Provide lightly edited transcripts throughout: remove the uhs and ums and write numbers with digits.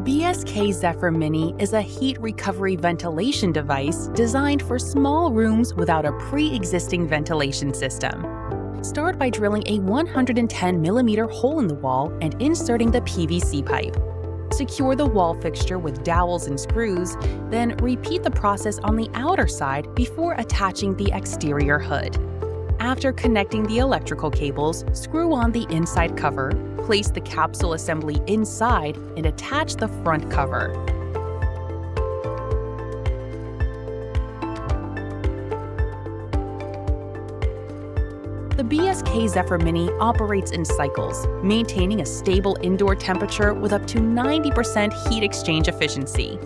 BSK Zephyr Mini is a heat recovery ventilation device designed for small rooms without a pre-existing ventilation system. Start by drilling a 110mm hole in the wall and inserting the PVC pipe. Secure the wall fixture with dowels and screws, then repeat the process on the outer side before attaching the exterior hood. After connecting the electrical cables, screw on the inside cover, place the capsule assembly inside, and attach the front cover. The BSK Zephyr Mini operates in cycles, maintaining a stable indoor temperature with up to 90% heat exchange efficiency.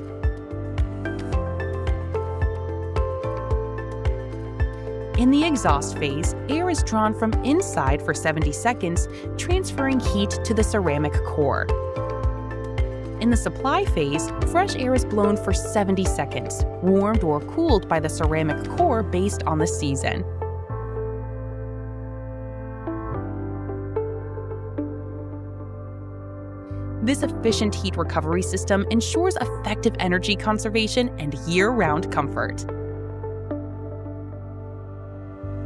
In the exhaust phase, air is drawn from inside for 70 seconds, transferring heat to the ceramic core. In the supply phase, fresh air is blown for 70 seconds, warmed or cooled by the ceramic core based on the season. This efficient heat recovery system ensures effective energy conservation and year-round comfort.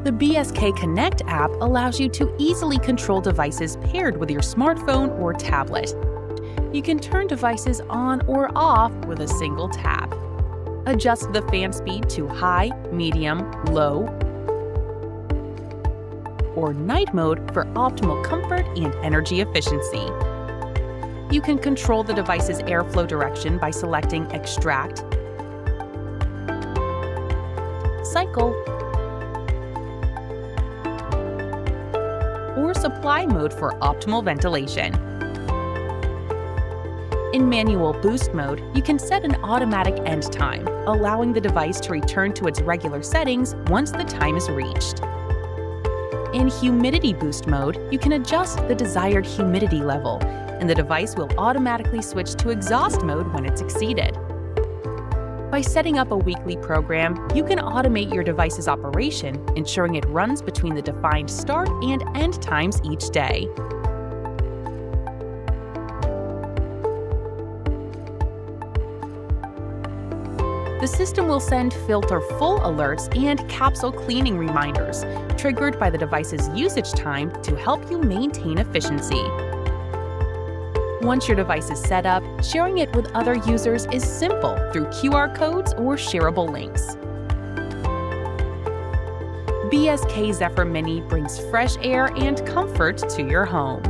The BSK Connect app allows you to easily control devices paired with your smartphone or tablet. You can turn devices on or off with a single tap. Adjust the fan speed to high, medium, low, or night mode for optimal comfort and energy efficiency. You can control the device's airflow direction by selecting Extract, Cycle, or Supply mode for optimal ventilation. In manual boost mode, you can set an automatic end time, allowing the device to return to its regular settings once the time is reached. In humidity boost mode, you can adjust the desired humidity level, and the device will automatically switch to exhaust mode when it's exceeded. By setting up a weekly program, you can automate your device's operation, ensuring it runs between the defined start and end times each day. The system will send filter full alerts and capsule cleaning reminders, triggered by the device's usage time to help you maintain efficiency. Once your device is set up, sharing it with other users is simple through QR codes or shareable links. BSK Zephyr Mini brings fresh air and comfort to your home.